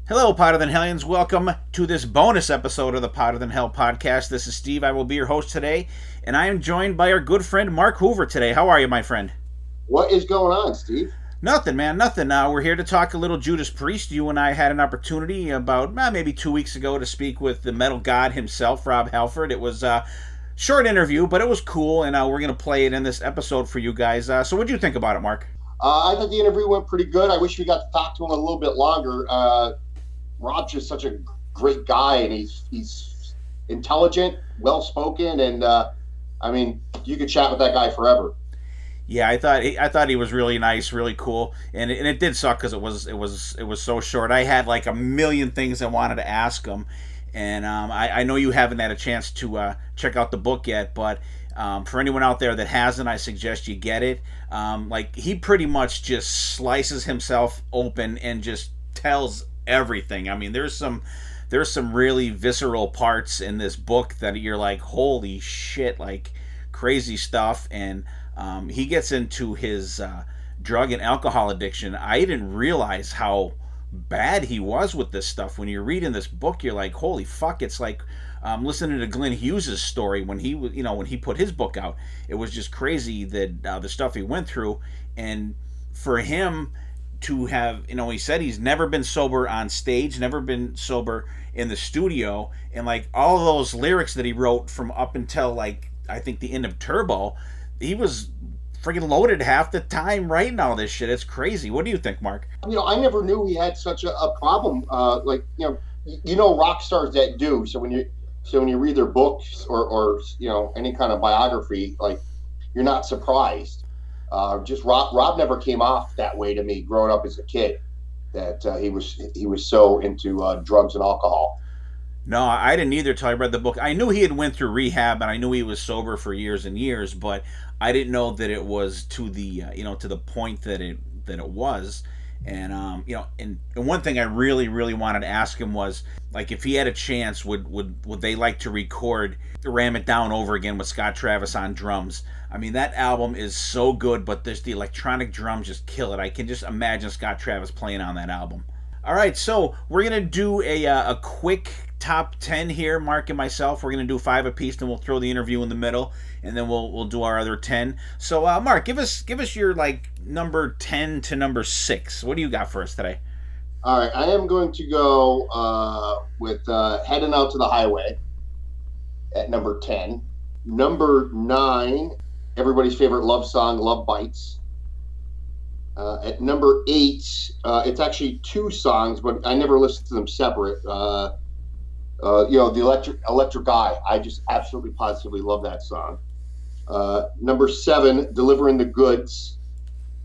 Hello, Potter Than Hellions. Welcome to this bonus episode of the Potter Than Hell podcast. This is Steve. I will be your host today, and I am joined by our good friend Mark Hoover today. How are you, my friend? What is going on, Steve? Nothing, man. Nothing. We're here to talk a little Judas Priest. You and I had an opportunity about maybe 2 weeks ago to speak with the metal god himself, Rob Halford. It was a short interview, but it was cool, and we're going to play it in this episode for you guys. So what did you think about it, Mark? I thought the interview went pretty good. I wish we got to talk to him a little bit longer. Rob's just such a great guy, and he's intelligent, well spoken, and I mean, you could chat with that guy forever. Yeah, I thought he was really nice, really cool, and it did suck because it was so short. I had like a million things I wanted to ask him, and I know you haven't had a chance to check out the book yet, but for anyone out there that hasn't, I suggest you get it. Like he pretty much just slices himself open and just tells everything. I mean, there's some really visceral parts in this book that you're like, holy shit, like crazy stuff, and he gets into his drug and alcohol addiction. I didn't realize how bad he was with this stuff. When you're reading this book, you're like, holy fuck! It's like listening to Glenn Hughes' story when he put his book out. It was just crazy that the stuff he went through, and for him to have, he said he's never been sober on stage, never been sober in the studio, and like all those lyrics that he wrote from up until like I think the end of Turbo, he was freaking loaded half the time writing all this shit. It's crazy. What do you think, Mark? I never knew he had such a problem. Rock stars that do. So when you read their books or any kind of biography, like you're not surprised. Just Rob never came off that way to me growing up as a kid. That he was so into drugs and alcohol. No, I didn't either till I read the book. I knew he had went through rehab, and I knew he was sober for years and years, but I didn't know that it was to the to the point that it was. And and one thing I really really wanted to ask him was, like, if he had a chance, would they like to record Ram It Down over again with Scott Travis on drums? I mean, that album is so good, but the electronic drums just kill it. I can just imagine Scott Travis playing on that album. All right, so we're gonna do a quick top 10 here, Mark and myself. We're gonna do 5 apiece, then we'll throw the interview in the middle, and then we'll do our other 10. So, Mark, give us your like number 10 to number 6. What do you got for us today? All right, I am going to go with "Heading Out to the Highway" at number 10. Number 9, everybody's favorite love song, "Love Bites." At number 8, it's actually 2 songs, but I never listened to them separate. The Electric Eye. I just absolutely positively love that song. Number 7, "Delivering the Goods,"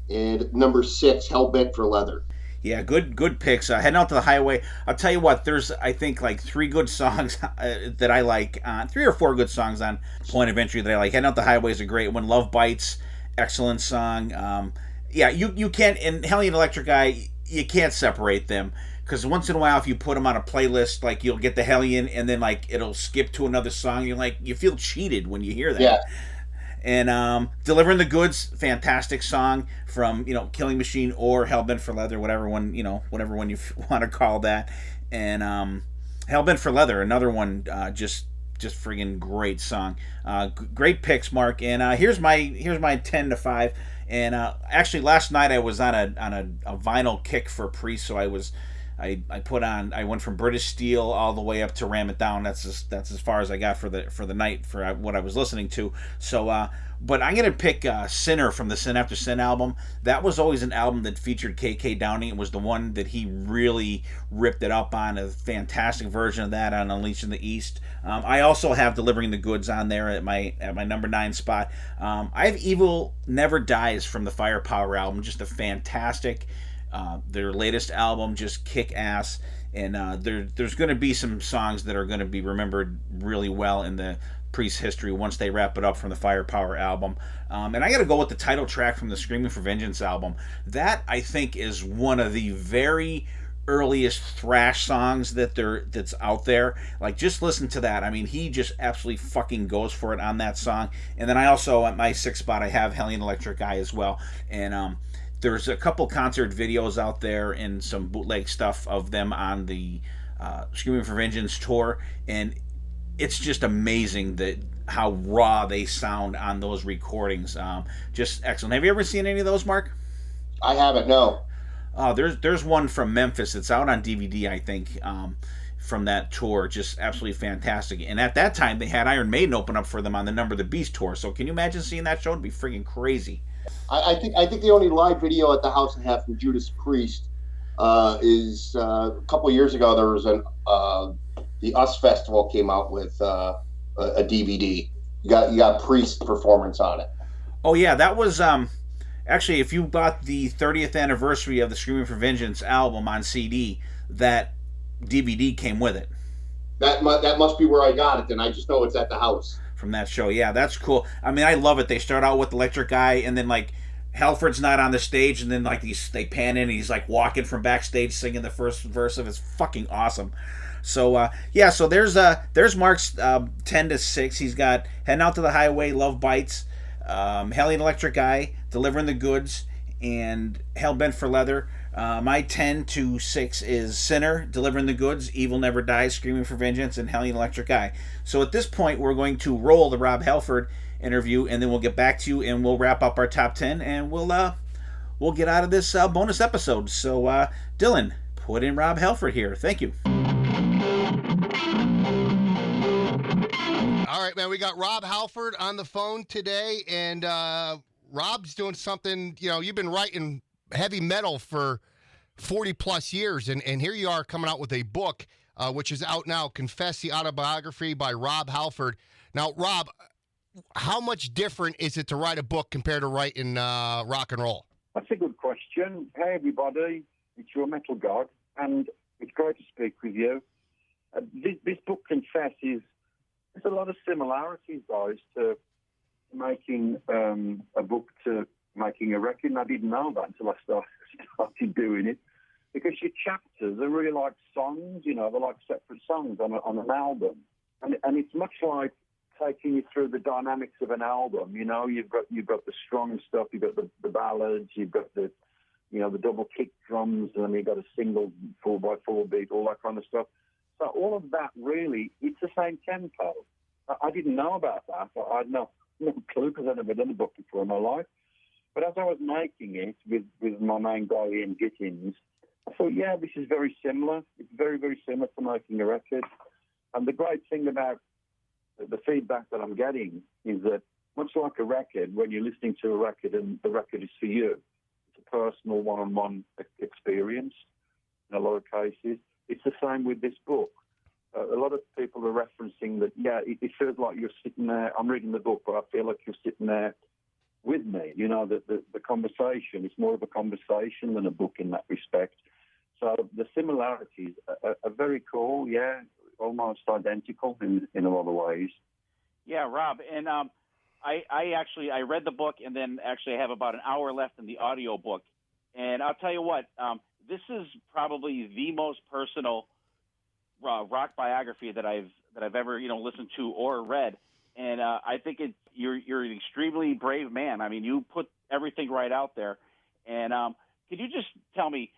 and number 6, "Hell Bent for Leather." Yeah, good picks. Heading Out to the Highway. I'll tell you what. There's I think like 3 good songs that I like. 3 or 4 good songs on Point of Entry that I like. Heading Out the Highway is a great one. Love Bites, excellent song. Yeah, you can't, and Hellion Electric Eye, you can't separate them, because once in a while if you put them on a playlist, like you'll get the Hellion and then like it'll skip to another song. You're like, you feel cheated when you hear that. Yeah. And Delivering the Goods, fantastic song from Killing Machine or Hellbent for Leather, whatever one you want to call that. And Hellbent for Leather, another one, just friggin' great song. Great picks, Mark. And here's my 10 to 5. And actually, last night I was on a vinyl kick for Priest, so I went from British Steel all the way up to Ram It Down. That's as far as I got for the night for what I was listening to. So, but I'm gonna pick Sinner from the Sin After Sin album. That was always an album that featured KK Downing. It was the one that he really ripped it up on. A fantastic version of that on Unleashed in the East. I also have Delivering the Goods on there at my number 9 spot. I have Evil Never Dies from the Firepower album. Just a fantastic. Their latest album, just kick ass, and there's going to be some songs that are going to be remembered really well in the Priest history once they wrap it up from the Firepower album. And I got to go with the title track from the Screaming for Vengeance album. That, I think, is one of the very earliest thrash songs that's out there. Like, just listen to that. I mean, he just absolutely fucking goes for it on that song. And then I also, at my 6th spot, I have Hellion Electric Eye as well. And There's a couple concert videos out there and some bootleg stuff of them on the Screaming for Vengeance tour, and it's just amazing that how raw they sound on those recordings. Just excellent. Have you ever seen any of those, Mark? I haven't. No. There's one from Memphis. It's out on DVD, I think, from that tour. Just absolutely fantastic. And at that time, they had Iron Maiden open up for them on the Number of the Beast tour. So can you imagine seeing that show? It'd be freaking crazy. I think the only live video at the house I have from Judas Priest is a couple years ago. There was the US Festival came out with a DVD. You got Priest performance on it. Oh yeah, that was actually, if you bought the 30th anniversary of the Screaming for Vengeance album on CD, that DVD came with it. That must be where I got it. Then I just know it's at the house. From that show. Yeah, that's cool. I mean, I love it. They start out with Electric Guy, and then like Halford's not on the stage, and then like they pan in, and he's like walking from backstage singing the first verse of. It's fucking awesome. So yeah, so there's Mark's 10 to 6. He's got Heading Out to the Highway, Love Bites, Hellion Electric Guy, Delivering the Goods, and Hell Bent for Leather. My 10 to 6 is Sinner, Delivering the Goods, Evil Never Dies, Screaming for Vengeance, and Hellion Electric Eye. So at this point, we're going to roll the Rob Halford interview, and then we'll get back to you, and we'll wrap up our top 10, and we'll get out of this bonus episode. So Dylan, put in Rob Halford here. Thank you. All right, man. We got Rob Halford on the phone today, and Rob's doing something. You've been writing heavy metal for 40 plus years, and here you are coming out with a book which is out now, Confess, the Autobiography by Rob Halford. Now, Rob, how much different is it to write a book compared to writing rock and roll? That's a good question. Hey, everybody, it's your metal god, and it's great to speak with you. This book, Confess, there's a lot of similarities, guys, to making a book to making a record, and I didn't know that until I started doing it, because your chapters are really like songs, they're like separate songs on an album, and it's much like taking you through the dynamics of an album. You've got the strong stuff, you've got the ballads, you've got the double kick drums, and then you've got a single 4x4 beat, all that kind of stuff. So all of that, really, it's the same tempo. I didn't know about that. I had no clue, because I'd never done a book before in my life. But as I was making it with my main guy, Ian Gittins, I thought, yeah, this is very similar. It's very, very similar to making a record. And the great thing about the feedback that I'm getting is that, much like a record, when you're listening to a record and the record is for you, it's a personal one-on-one experience in a lot of cases. It's the same with this book. A lot of people are referencing that, yeah, it feels like you're sitting there. I'm reading the book, but I feel like you're sitting there with me. The conversation is more of a conversation than a book in that respect. So the similarities are very cool, yeah, almost identical in a lot of ways. Yeah, Rob, and I read the book, and then actually I have about an hour left in the audio book. And I'll tell you what, this is probably the most personal rock biography that I've ever listened to or read, and I think you're an extremely brave man. I mean, you put everything right out there, and could you just tell me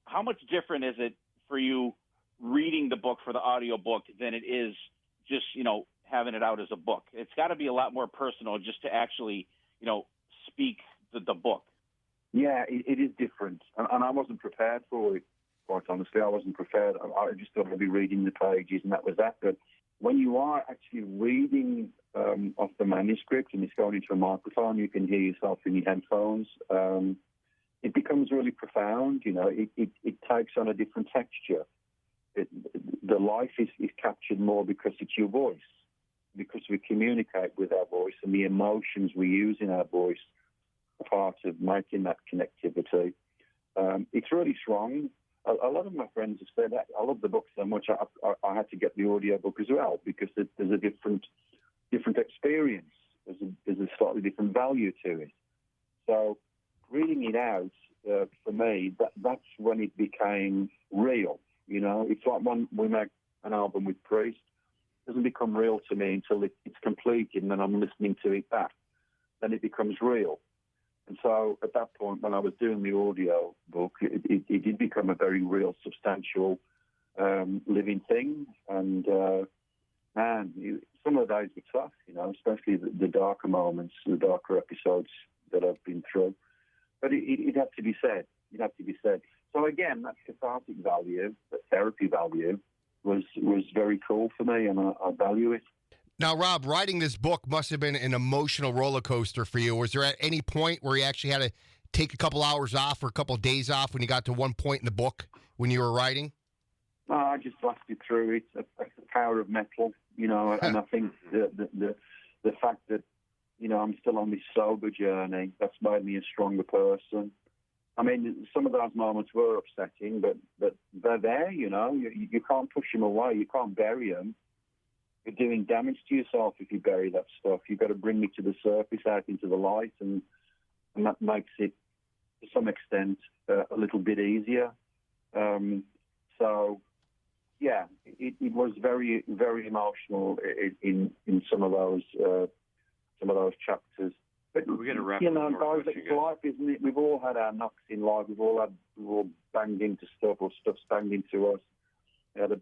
how much different is it for you reading the book for the audio book than it is just having it out as a book? It's got to be a lot more personal just to actually speak the book. Yeah, it is different, and I wasn't prepared for it. Quite honestly, I wasn't prepared. I just thought I'd be reading the pages, and that was that. But when you are actually reading off the manuscript and it's going into a microphone, you can hear yourself in your headphones. It becomes really profound. It takes on a different texture. The life is captured more because it's your voice, because we communicate with our voice, and the emotions we use in our voice are part of making that connectivity. It's really strong. A lot of my friends have said that I love the book so much I had to get the audio book as well, because there's a different experience. There's a slightly different value to it. So reading it out, for me, that's when it became real. It's like when we make an album with Priest, it doesn't become real to me until it's completed, and then I'm listening to it back. Then it becomes real. And so at that point, when I was doing the audio book, it did become a very real, substantial, living thing. And some of the days were tough, especially the darker moments, the darker episodes that I've been through. But it had to be said. It had to be said. So again, that cathartic value, the therapy value, was very cool for me, and I value it. Now, Rob, writing this book must have been an emotional roller coaster for you. Was there at any point where you actually had to take a couple hours off or a couple of days off when you got to one point in the book when you were writing? No, I just lasted through it. That's the power of metal, and I think the fact that, I'm still on this sober journey, that's made me a stronger person. I mean, some of those moments were upsetting, but they're there, you can't push them away. You can't bury them. You're doing damage to yourself if you bury that stuff. You've got to bring it to the surface, out into the light, and that makes it, to some extent, a little bit easier. So, yeah, it was very, very emotional in some of those chapters. But we're going to wrap guys, it's life, isn't it? We've all had our knocks in life. We've all banged into stuff, or stuff's banged into us. Got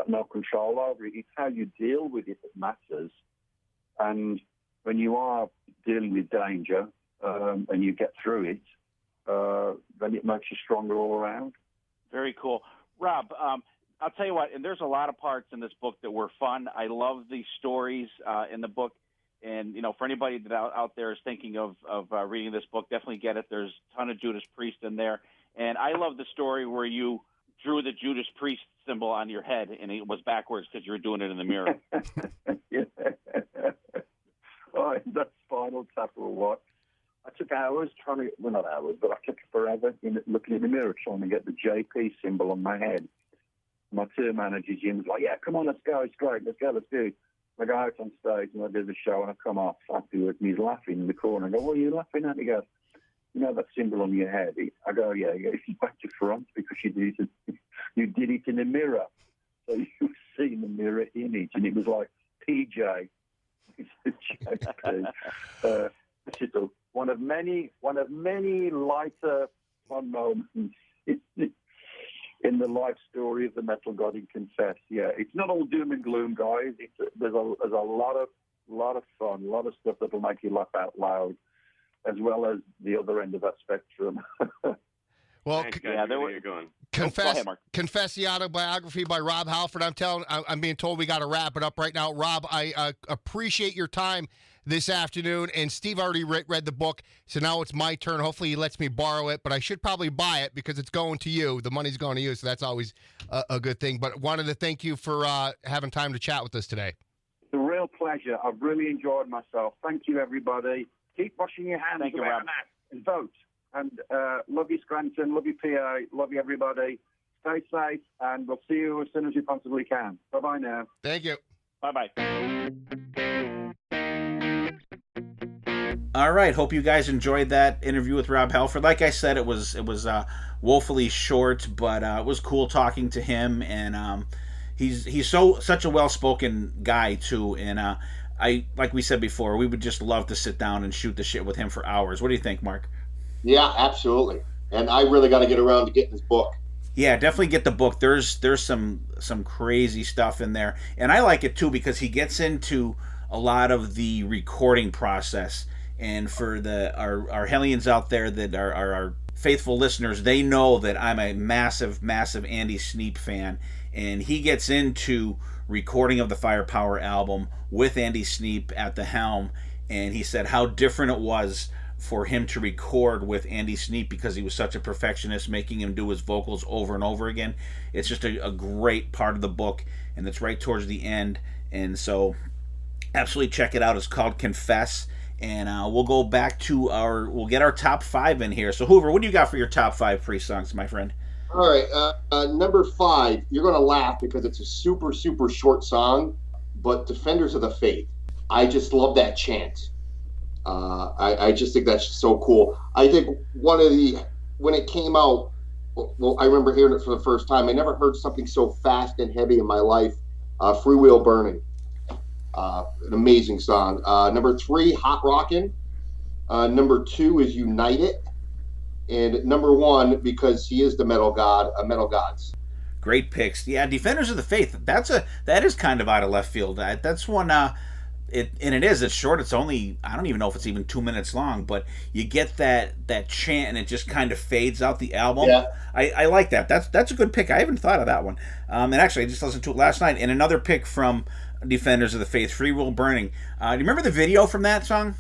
no control over it. It's how you deal with it that matters. And when you are dealing with danger and you get through it, then it makes you stronger all around. Very cool. Rob, I'll tell you what, and there's a lot of parts in this book that were fun. I love the stories in the book. And, for anybody that out there is thinking of reading this book, definitely get it. There's a ton of Judas Priest in there. And I love the story where you drew the Judas Priest symbol on your head, and it was backwards because you were doing it in the mirror. Yeah. Oh, that Spinal Tap or what? I took hours not hours, but I took forever looking in the mirror trying to get the JP symbol on my head. My tour manager, Jim, was like, yeah, come on, let's go. It's great. Let's go. Let's do it. I go out on stage and I do the show and I come off afterwards and he's laughing in the corner. I go, what are you laughing at? He goes, that symbol on your head? I go, yeah. It's back to front because you did it in the mirror. So you've seen the mirror image, and it was like PJ. It's the JP. It's just one of many lighter fun moments in the life story of the Metal God in Confess. Yeah, it's not all doom and gloom, guys. There's a lot of fun, a lot of stuff that'll make you laugh out loud, as well as the other end of that spectrum. Well, Thanks, guys. there you're going. Confess the autobiography by Rob Halford. I'm being told we got to wrap it up right now. Rob, I appreciate your time this afternoon, and Steve already read the book, so now it's my turn. Hopefully he lets me borrow it, but I should probably buy it because it's going to you. The money's going to you, so that's always a good thing. But wanted to thank you for having time to chat with us today. It's a real pleasure. I've really enjoyed myself. Thank you, everybody. Keep washing your hands. Thank you, Rob. And vote. And love you, Scranton. Love you, PA. Love you, everybody. Stay safe, and we'll see you as soon as we possibly can. Bye-bye now. Thank you. Bye-bye. All right, hope you guys enjoyed that interview with Rob Halford. Like I said, it was woefully short, but it was cool talking to him, and he's such a well-spoken guy too. And like we said before, we would just love to sit down and shoot the shit with him for hours. What do you think, Mark? Yeah, absolutely. And I really got to get around to getting his book. Yeah, definitely get the book. There's some crazy stuff in there, and I like it too because he gets into a lot of the recording process. And for our Hellions out there that are our faithful listeners, they know that I'm a massive Andy Sneap fan, and he gets into recording of the Firepower album with Andy Sneap at the helm, and he said how different it was for him to record with Andy Sneap because he was such a perfectionist, making him do his vocals over and over again. It's just a great part of the book, and it's right towards the end, and so absolutely check it out. It's called Confess. And we'll go back to we'll get our top 5 in here. So Hoover, what do you got for your top 5 Priest songs, my friend? All right, number 5, you're going to laugh because it's a super, super short song, but Defenders of the Faith. I just love that chant. I just think that's so cool. I think when it came out, well, I remember hearing it for the first time. I never heard something so fast and heavy in my life. Free Wheel Burning. An amazing song. Number 3, Hot Rockin'. Number 2 is United, and number 1 because he is the metal god, metal gods. Great picks. Yeah, Defenders of the Faith. That is kind of out of left field. That's one. It's short. It's only, I don't even know if it's even 2 minutes long, but you get that chant and it just kind of fades out the album. Yeah. I like that. That's a good pick. I haven't thought of that one. And actually, I just listened to it last night. And another pick from Defenders of the Faith, Free Will Burning. Do you remember the video from that song?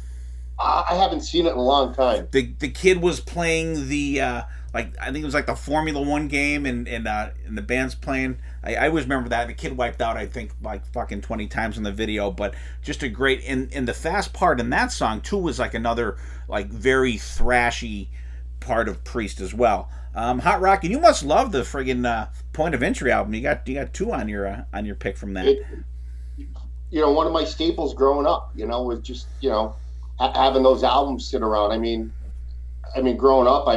I haven't seen it in a long time. The kid was playing the I think it was like the Formula One game, and the band's playing. I always remember that the kid wiped out, I think, like fucking 20 times in the video, but just a great. And the fast part in that song too was like another like very thrashy part of Priest as well. Hot Rock, and you must love the friggin' Point of Entry album. You got 2 on your pick from that. One of my staples growing up, was just having those albums sit around. I mean, growing up,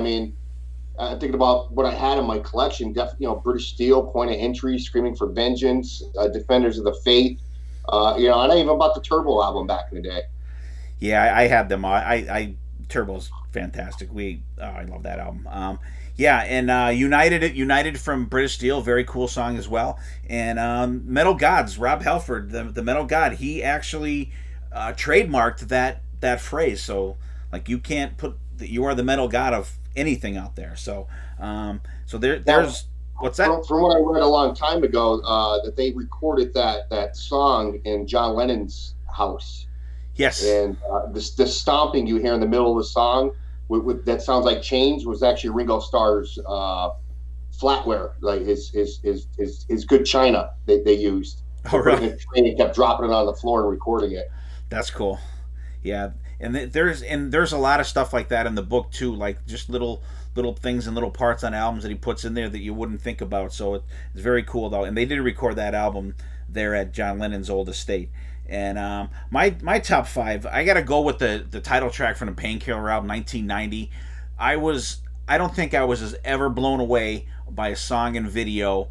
thinking about what I had in my collection, British Steel, Point of Entry, Screaming for Vengeance, Defenders of the Faith, and even about the Turbo album back in the day. Yeah, I had them. Turbo's fantastic. I love that album. Yeah, and United from British Steel, very cool song as well. And Metal Gods, Rob Halford, the Metal God, he actually trademarked that phrase. So like you can't put that you are the metal god of anything out there. So there's what's that? From what I read a long time ago, that they recorded that song in John Lennon's house. Yes. And the stomping you hear in the middle of the song with that sounds like chains was actually Ringo Starr's flatware, like his good china they used. Oh, really? And he kept dropping it on the floor and recording it. That's cool. Yeah, and there's a lot of stuff like that in the book too, like just little things and little parts on albums that he puts in there that you wouldn't think about. So it's very cool though, and they did record that album there at John Lennon's old estate. And my top 5, I gotta go with the title track from the Painkiller album, 1990. I don't think I was ever blown away by a song and video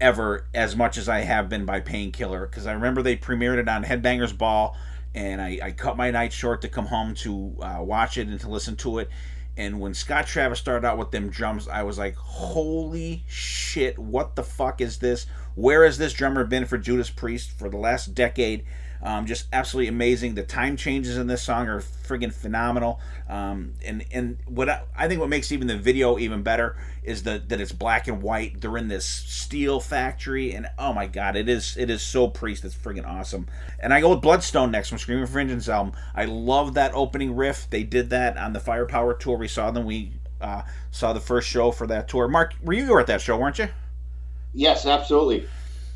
ever as much as I have been by Painkiller, because I remember they premiered it on Headbangers Ball, and I cut my night short to come home to watch it and to listen to it. And when Scott Travis started out with them drums, I was like, holy shit, what the fuck is this? Where has this drummer been for Judas Priest for the last decade? Just absolutely amazing. The time changes in this song are friggin' phenomenal. And what I think what makes even the video even better is that it's black and white. They're in this steel factory, and oh my god, it is so Priest. It's friggin' awesome. And I go with Bloodstone next from Screaming for Vengeance album. I love that opening riff. They did that on the Firepower tour. We saw them. We saw the first show for that tour. Mark, you were at that show, weren't you? Yes, absolutely.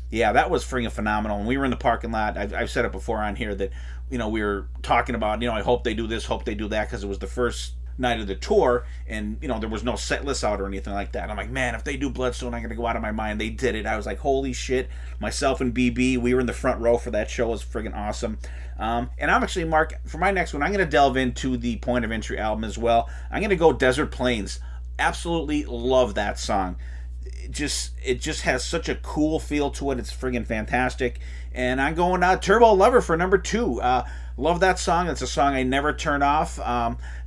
Yeah, that was freaking phenomenal. And we were in the parking lot. I've said it before on here that, we were talking about, I hope they do this, hope they do that, because it was the first night of the tour, and, there was no set list out or anything like that. I'm like, man, if they do Bloodstone, I'm going to go out of my mind. They did it. I was like, holy shit. Myself and BB, we were in the front row for that show. It was friggin' awesome. And I'm actually, Mark, for my next one, I'm going to delve into the Point of Entry album as well. I'm going to go Desert Plains. Absolutely love that song. It just has such a cool feel to it. It's friggin' fantastic. And I'm going Turbo Lover for number 2. Love that song. It's a song I never turn off.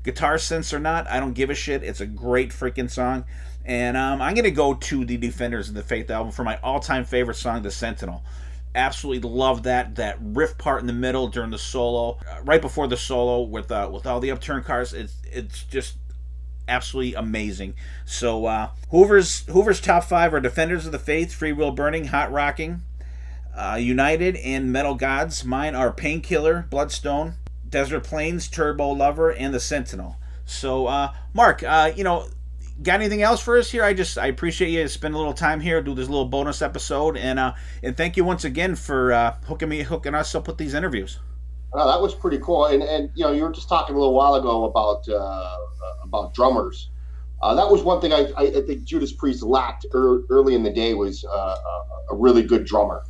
Guitar synths or not, I don't give a shit. It's a great freaking song. And I'm going to go to the Defenders of the Faith album for my all-time favorite song, The Sentinel. Absolutely love that riff part in the middle during the solo, right before the solo with all the upturned cars. It's just absolutely amazing. So Hoover's top 5 are Defenders of the Faith, Free Will Burning, Hot Rocking, United, and Metal Gods. Mine are Painkiller, Bloodstone, Desert Plains, Turbo Lover, and The Sentinel. So Mark, got anything else for us here? I appreciate you spending a little time here, do this little bonus episode, and thank you once again for hooking us up with these interviews. Oh, that was pretty cool. And you were just talking a little while ago about drummers. That was one thing I think Judas Priest lacked early in the day was a really good drummer.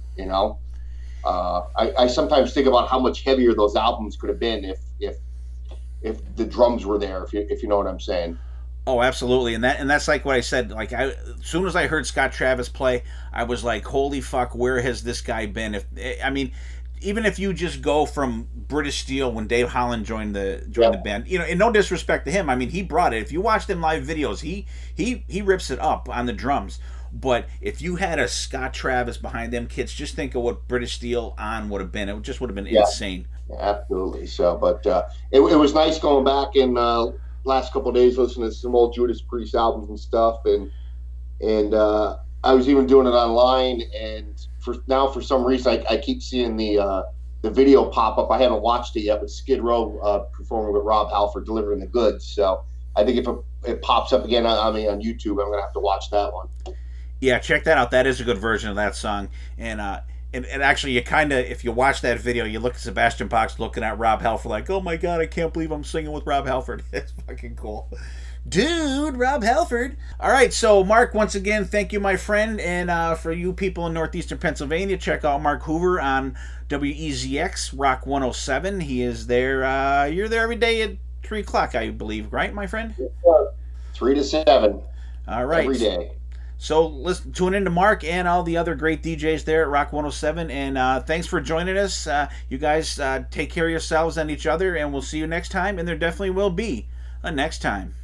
I sometimes think about how much heavier those albums could have been if the drums were there. If you know what I'm saying. Oh, absolutely, and that's like what I said. Like, as soon as I heard Scott Travis play, I was like, "Holy fuck, where has this guy been?" even if you just go from British Steel when Dave Holland joined the band, you know, and no disrespect to him, I mean, he brought it. If you watch them live videos, he rips it up on the drums. But if you had a Scott Travis behind them kids, just think of what British Steel on would have been. It just would have been insane. Absolutely. So, but it was nice going back in last couple of days listening to some old Judas Priest albums and stuff, and I was even doing it online. And for some reason, I keep seeing the video pop up. I haven't watched it yet, with Skid Row performing with Rob Halford, delivering the goods. So I think if it pops up again on YouTube, I'm gonna have to watch that one. Yeah, check that out. That is a good version of that song. And actually, you kind of, if you watch that video, you look at Sebastian Bach's looking at Rob Halford like, oh my God, I can't believe I'm singing with Rob Halford. It's fucking cool. Dude, Rob Halford. All right, so Mark, once again, thank you, my friend. And for you people in northeastern Pennsylvania, check out Mark Hoover on WEZX Rock 107. He is there. You're there every day at 3 o'clock, I believe, right, my friend? 3 to 7. All right. Every day. So let's tune in to Mark and all the other great DJs there at Rock 107. And thanks for joining us. You guys take care of yourselves and each other, and we'll see you next time. And there definitely will be a next time.